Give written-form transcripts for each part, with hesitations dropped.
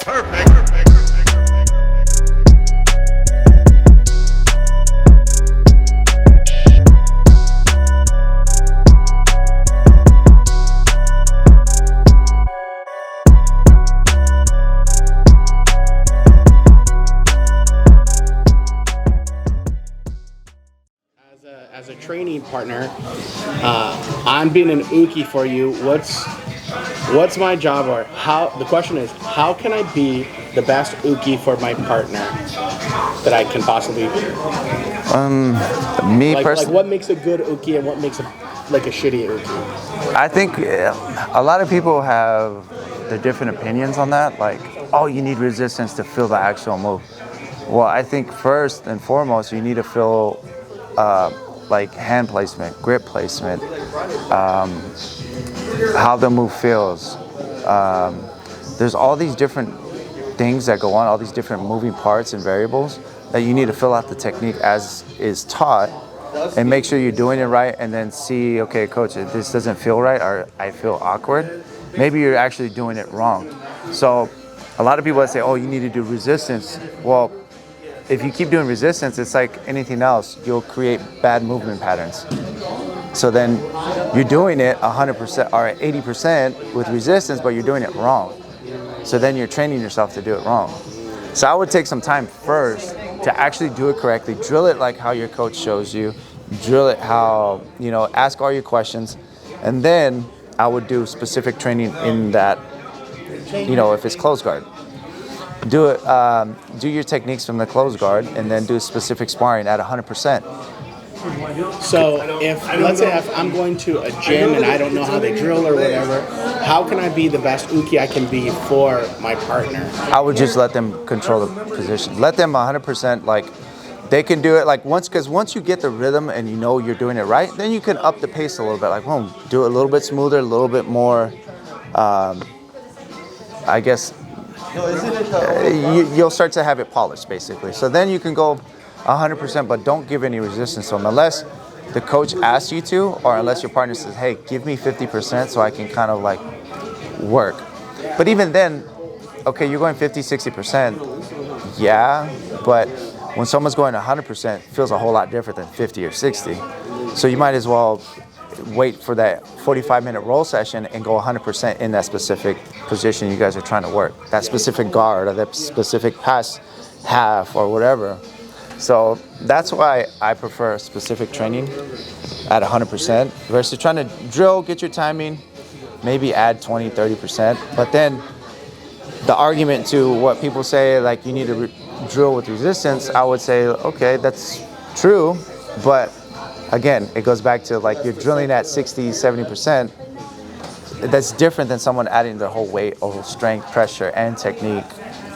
As a training partner, I'm being an uke for you. What's my job, or how? The question is, how can I be the best uke for my partner that I can possibly be? Me like personally, what makes a good uke and what makes a shitty uke? I think a lot of people have their different opinions on that. Like, oh, you need resistance to feel the actual move. Well, I think first and foremost, you need to feel like hand placement, grip placement, how the move feels. There's all these different things that go on, all these different moving parts and variables that you need to fill out the technique as is taught and make sure you're doing it right, and then see, okay, coach, if this doesn't feel right or I feel awkward, maybe you're actually doing it wrong. So a lot of people say, oh, you need to do resistance. Well, if you keep doing resistance, it's like anything else. You'll create bad movement patterns. So then you're doing it 100% or 80% with resistance, but you're doing it wrong. So then you're training yourself to do it wrong. So I would take some time first to actually do it correctly. Drill it like how your coach shows you. Drill it how, ask all your questions. And then I would do specific training in that, if it's close guard. Do it. Do your techniques from the close guard, and then do specific sparring at 100%. So let's say if I'm going to a gym and I don't know how they drill or whatever, how can I be the best uke I can be for my partner? I would just let them control the position. Let them 100%, like, they can do it like because once you get the rhythm and you know you're doing it right, then you can up the pace a little bit. Like, boom, do it a little bit smoother, a little bit more, I guess, you'll start to have it polished, basically. So then you can go 100%, but don't give any resistance to them unless the coach asks you to, or unless your partner says, hey, give me 50% so I can kind of like work. But even then, okay, you're going 50, 60%, yeah, but when someone's going 100%, it feels a whole lot different than 50 or 60. So you might as well wait for that 45-minute roll session and go 100% in that specific position you guys are trying to work, that specific guard or that specific pass half or whatever. So that's why I prefer specific training at 100% versus trying to drill, get your timing, maybe add 20, 30%. But then the argument to what people say, like you need to drill with resistance, I would say, okay, that's true, but again, it goes back to like you're drilling at 60, 70%. That's different than someone adding their whole weight over strength, pressure, and technique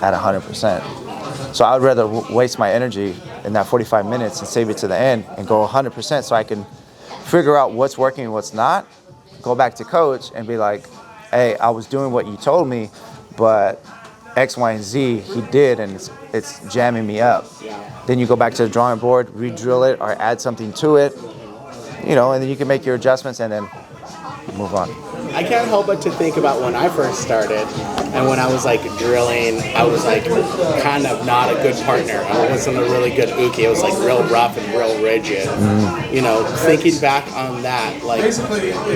at 100%. So I would rather waste my energy in that 45 minutes and save it to the end and go 100% so I can figure out what's working and what's not, go back to coach and be like, hey, I was doing what you told me, but X, Y, and Z he did, and it's jamming me up. Then you go back to the drawing board, re-drill it, or add something to it, and then you can make your adjustments and then move on. I can't help but to think about when I first started and when I was like drilling, I was like kind of not a good partner. I wasn't a really good uke. It was like real rough and real rigid. Thinking back on that, like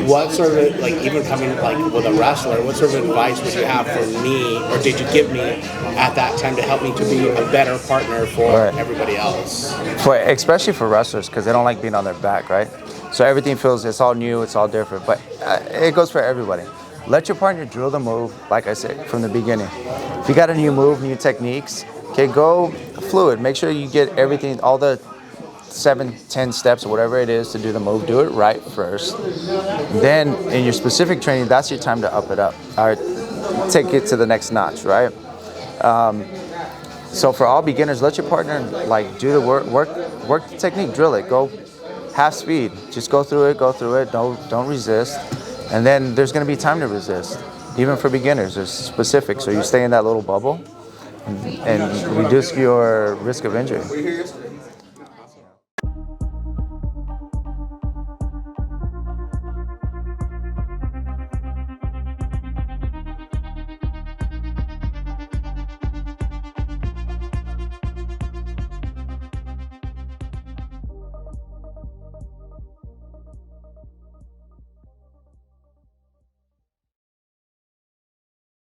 what sort of, like even coming like with a wrestler, what sort of advice would you have for me, or did you give me at that time to help me to be a better partner for everybody else? Especially for wrestlers, because they don't like being on their back, right? So everything feels, it's all new, it's all different, but it goes for everybody. Let your partner drill the move, like I said, from the beginning. If you got a new move, new techniques, okay, go fluid. Make sure you get everything, all the 7, 10 steps or whatever it is to do the move, do it right first. Then in your specific training, that's your time to up it up, or take it to the next notch, right? So for all beginners, let your partner like do the work the technique, drill it, go half speed, just go through it, don't resist. And then there's gonna be time to resist. Even for beginners, there's specific, so you stay in that little bubble and reduce your risk of injury.